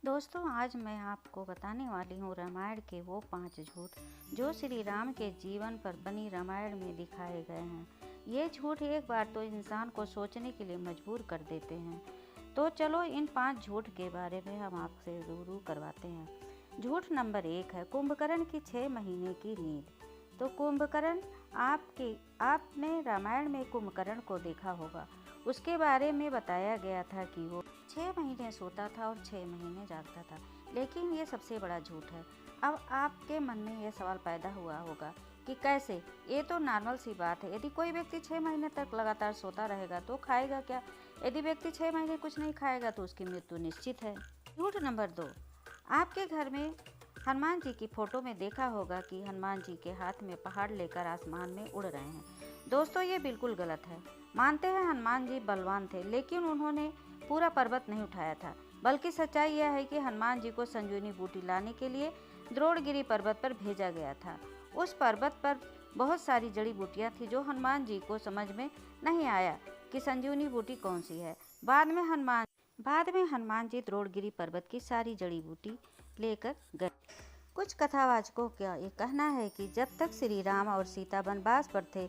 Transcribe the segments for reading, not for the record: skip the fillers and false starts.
दोस्तों, आज मैं आपको बताने वाली हूँ रामायण के वो 5 झूठ जो श्री राम के जीवन पर बनी रामायण में दिखाए गए हैं। ये झूठ एक बार तो इंसान को सोचने के लिए मजबूर कर देते हैं। तो चलो इन 5 झूठ के बारे में हम आपसे रूबरू करवाते हैं। झूठ नंबर 1 है कुंभकर्ण की 6 महीने की नींद। तो कुंभकर्ण, आपने रामायण में कुंभकर्ण को देखा होगा। उसके बारे में बताया गया था कि वो 6 महीने सोता था और 6 महीने जागता था। लेकिन ये सबसे बड़ा झूठ है। अब आपके मन में यह सवाल पैदा हुआ होगा कि कैसे? ये तो नॉर्मल सी बात है। यदि कोई व्यक्ति 6 महीने तक लगातार सोता रहेगा तो खाएगा क्या? यदि व्यक्ति 6 महीने कुछ नहीं खाएगा तो उसकी मृत्यु निश्चित है। झूठ नंबर 2, आपके घर में हनुमान जी की फोटो में देखा होगा कि हनुमान जी के हाथ में पहाड़ लेकर आसमान में उड़ रहे हैं। दोस्तों, ये बिल्कुल गलत है। मानते हैं हनुमान जी बलवान थे, लेकिन उन्होंने पूरा पर्वत नहीं उठाया था। बल्कि सच्चाई यह है कि हनुमान जी को संजीवनी बूटी लाने के लिए द्रोणगिरी पर्वत पर भेजा गया था। उस पर्वत पर बहुत सारी जड़ी बूटियाँ थी जो हनुमान जी को समझ में नहीं आया कि संजीवनी बूटी कौन सी है। बाद में हनुमान जी द्रोणगिरी पर्वत की सारी जड़ी बूटी लेकर गए। कुछ कथावाचकों का ये कहना है कि जब तक श्री राम और सीता वनवास पर थे,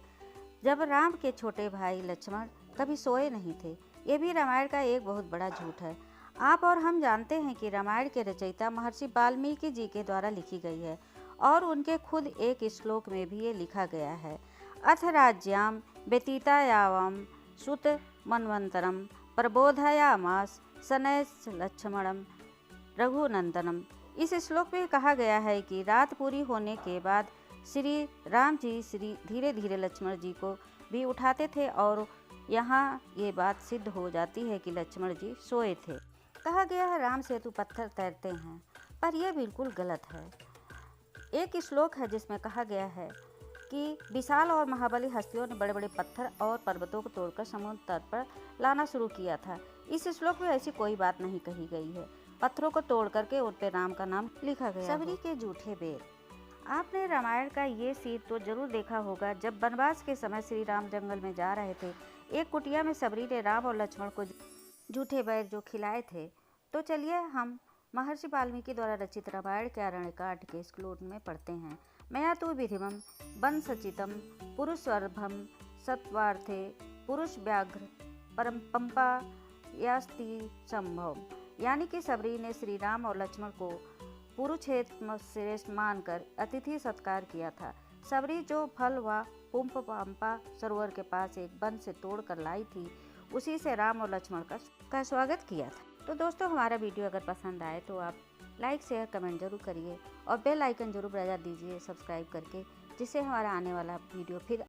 जब राम के छोटे भाई लक्ष्मण कभी सोए नहीं थे। ये भी रामायण का एक बहुत बड़ा झूठ है। आप और हम जानते हैं कि रामायण के रचयिता महर्षि वाल्मीकि जी के द्वारा लिखी गई है और उनके खुद एक श्लोक में भी ये लिखा गया है, अथ राज्याम व्यतीतायावम सुत मनवंतरम प्रबोधयामास शनैः लक्ष्मणम रघुनंदनम। इस श्लोक में कहा गया है कि रात पूरी होने के बाद श्री राम जी धीरे धीरे लक्ष्मण जी को भी उठाते थे और यहाँ ये बात सिद्ध हो जाती है कि लक्ष्मण जी सोए थे। कहा गया है राम सेतु पत्थर तैरते हैं, पर यह बिल्कुल गलत है। एक श्लोक है जिसमें कहा गया है कि विशाल और महाबली हस्तियों ने बड़े बड़े पत्थर और पर्वतों को तोड़कर समुद्र तट पर लाना शुरू किया था। इस श्लोक में ऐसी कोई बात नहीं कही गई है। पत्थरों को तोड़ करके उन पे राम का नाम लिखा गया। सबरी के झूठे बेर। आपने रामायण का ये सीन तो जरूर देखा होगा। जब वनवास के समय श्री राम जंगल में जा रहे थे, एक कुटिया में सबरी ने राम और लक्ष्मण को झूठे बैर जो खिलाए थे। तो चलिए हम महर्षि वाल्मीकि द्वारा रचित रामायण के अरण्यकांड के श्लोक में पढ़ते हैं। मया तु विधिमं वन सचितम पुरुषवर्भम सत्वार्थे पुरुष व्याघ्र परम पंपा यास्ति संभव। यानी कि सबरी ने श्री राम और लक्ष्मण को पुरुषेत्र में श्रेष्ठ मानकर अतिथि सत्कार किया था। सबरी जो फल व पंपा सरोवर के पास एक वन से तोड़ कर लाई थी, उसी से राम और लक्ष्मण का स्वागत किया था। तो दोस्तों, हमारा वीडियो अगर पसंद आए तो आप लाइक शेयर कमेंट जरूर करिए और बेल आइकन जरूर बजा दीजिए सब्सक्राइब करके, जिससे हमारा आने वाला वीडियो फिर